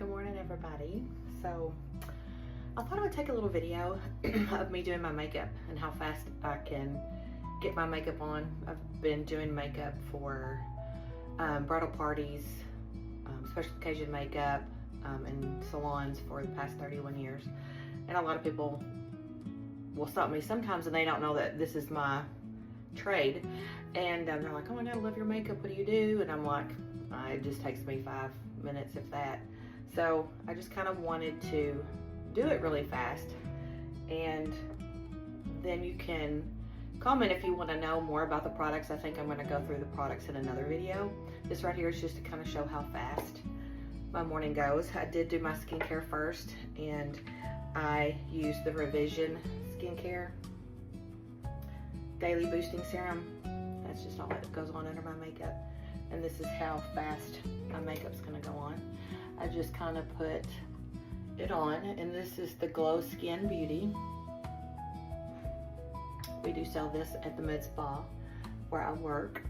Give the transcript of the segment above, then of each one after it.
Good morning, everybody. So I thought I would take a little video of me doing my makeup and how fast I can get my makeup on. I've been doing makeup for bridal parties, special occasion makeup, in salons for the past 31 years. And a lot of people will stop me sometimes and they don't know that this is my trade. And they're like, oh my God, I love your makeup. What do you do? And I'm like, it just takes me 5 minutes, if that. So I just kind of wanted to do it really fast, and then you can comment if you want to know more about the products. I think I'm going to go through the products in another video. This right here is just to kind of show how fast my morning goes. I did do my skincare first, and I used the Revision Skincare Daily Boosting Serum. That's just all that goes on under my makeup. And this is how fast my makeup's gonna go on. I just kind of put it on, and this is the Glow Skin Beauty. We do sell this at the med spa where I work.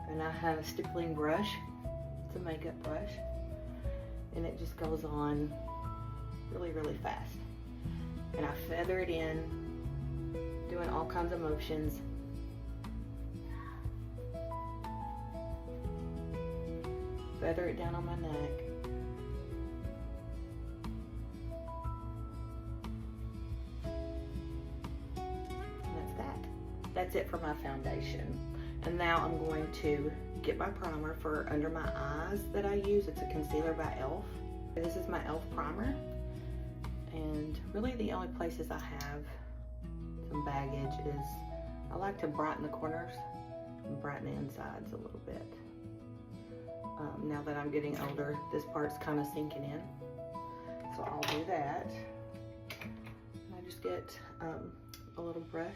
And I have a stippling brush. It's a makeup brush. And it just goes on really, really fast. And I feather it in, doing all kinds of motions. Feather it down on my neck. And that's that. That's it for my foundation. And now I'm going to get my primer for under my eyes that I use. It's a concealer by e.l.f. This is my e.l.f. primer. And really the only places I have some baggage is I like to brighten the corners and brighten the insides a little bit. Now that I'm getting older, this part's kind of sinking in. So I'll do that. I just get a little brush,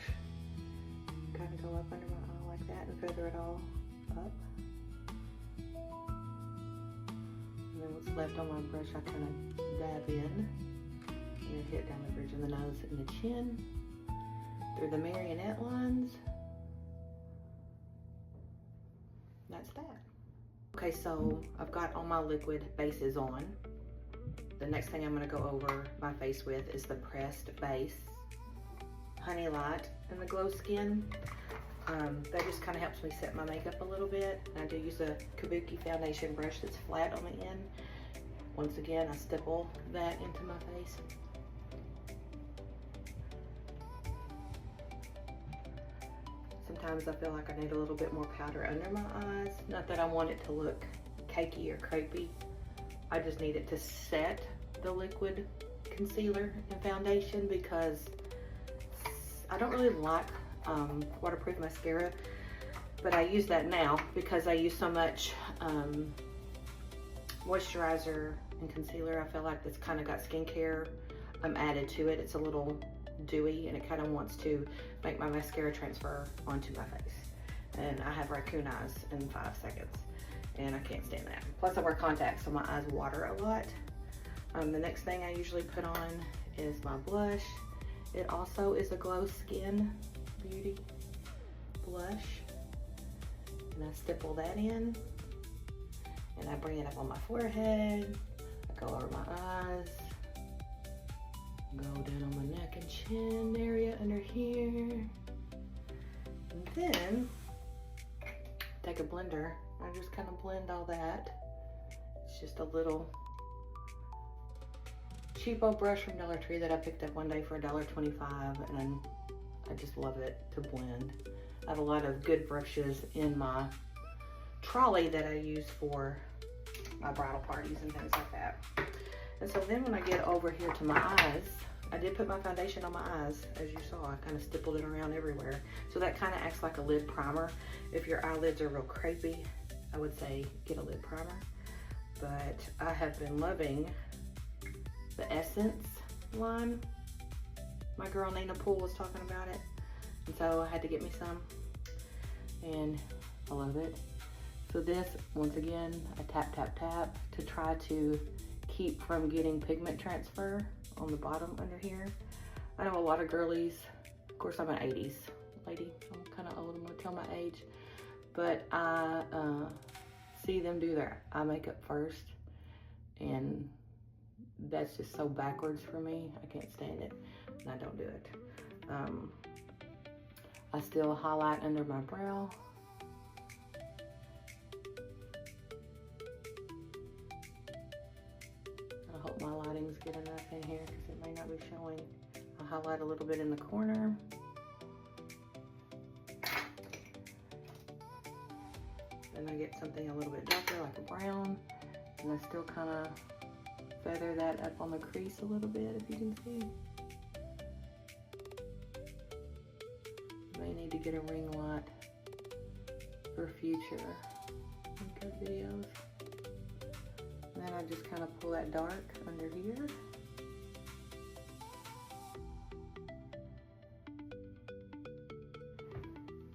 kind of go up under my eye like that and feather it all up. And then what's left on my brush, I kind of dab in and hit down the bridge of the nose and the chin, through the marionette lines. That's that. Okay, so I've got all my liquid bases on. The next thing I'm gonna go over my face with is the pressed base Honey Light in the Glow Skin. That just kind of helps me set my makeup a little bit. And I do use a Kabuki foundation brush that's flat on the end. Once again, I stipple that into my face. Sometimes I feel like I need a little bit more powder under my eyes. Not that I want it to look cakey or crepey. I just need it to set the liquid concealer and foundation, because I don't really like waterproof mascara, but I use that now because I use so much moisturizer and concealer. I feel like it's kind of got skincare added to it. It's a little dewy and it kind of wants to make my mascara transfer onto my face. And I have raccoon eyes in 5 seconds and I can't stand that. Plus I wear contacts, so my eyes water a lot. The next thing I usually put on is my blush. It also is a Glow Skin Beauty blush. And I stipple that in and I bring it up on my forehead. I go over my eyes. Go down on my neck and chin area under here. And then take a blender. I just kind of blend all that. It's just a little cheapo brush from Dollar Tree that I picked up one day for $1.25, and I just love it to blend. I have a lot of good brushes in my trolley that I use for my bridal parties and things like that. And so then when I get over here to my eyes, I did put my foundation on my eyes, as you saw. I kind of stippled it around everywhere. So that kind of acts like a lid primer. If your eyelids are real crepey, I would say get a lid primer. But I have been loving the Essence line. My girl Nina Poole was talking about it. And so I had to get me some. And I love it. So this, once again, I tap, tap, tap to try to keep from getting pigment transfer on the bottom under here. I know a lot of girlies, of course I'm an 80s lady, I'm kind of old, I'm gonna tell my age, but I see them do their eye makeup first and that's just so backwards for me. I can't stand it, and I don't do it. I still highlight under my brow. I hope my lighting's good enough in here because it may not be showing. I'll highlight a little bit in the corner. Then I get something a little bit darker like a brown, and I still kind of feather that up on the crease a little bit, if you can see. May need to get a ring light for future makeup videos. And then I just kind of pull that dark under here.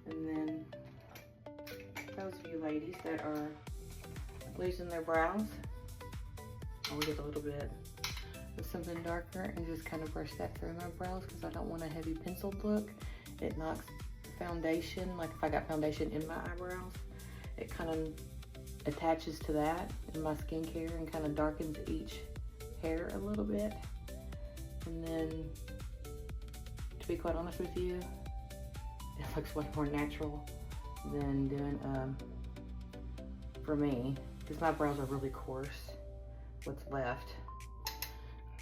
And then those of you ladies that are losing their brows, I'll get a little bit of something darker and just kind of brush that through my brows because I don't want a heavy penciled look. It knocks foundation, like if I got foundation in my eyebrows, it kind of attaches to that in my skincare and kind of darkens each hair a little bit. And then, to be quite honest with you, it looks way more natural than doing, for me, because my brows are really coarse, what's left.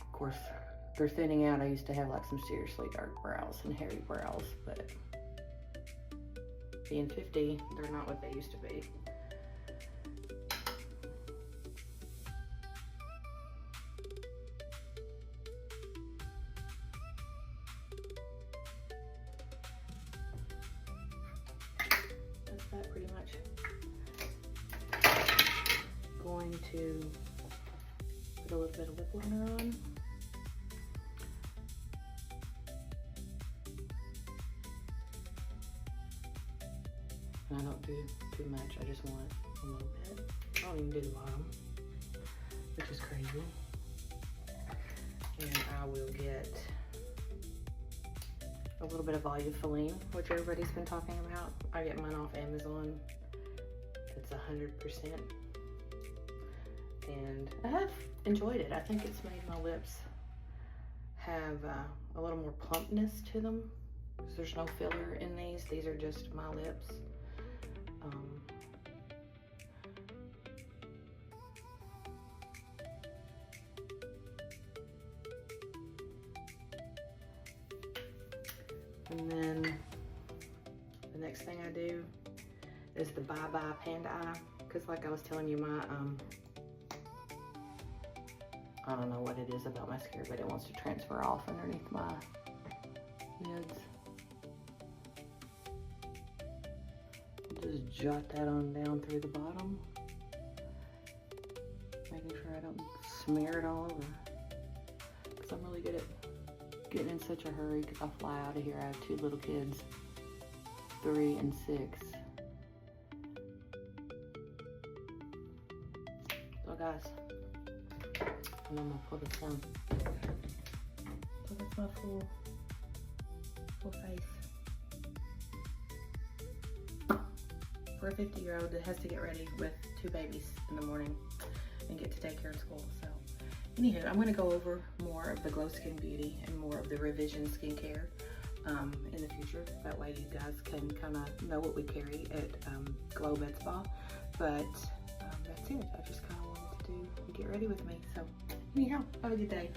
Of course, they're thinning out. I used to have like some seriously dark brows and hairy brows, but being 50, they're not what they used to be. That's that pretty much. Going to put a little bit of lip liner on. And I don't do too much, I just want a little bit. I don't even do the bottom, which is crazy. And I will get a little bit of Volufiline, which everybody's been talking about. I get mine off Amazon. It's 100%. And I have enjoyed it. I think it's made my lips have a little more plumpness to them. Because there's no filler in these. These are just my lips. And then the next thing I do is the Bye Bye Panda Eye, because like I was telling you, my I don't know what it is about mascara, but it wants to transfer off underneath my lids. Just jot that on down through the bottom, making sure I don't smear it all over, because I'm really good at getting in such a hurry because I fly out of here. I have 2 little kids, 3 and 6. So guys, and I'm gonna pull this down. So that's my full face. For a 50-year-old that has to get ready with 2 babies in the morning and get to take care of school. So anywho, I'm gonna go over more of the Glow Skin Beauty and more of the Revision skincare in the future. That way you guys can kind of know what we carry at Glow Med Spa. But that's it. I just kind of wanted to get ready with me. So anyhow, have a good day.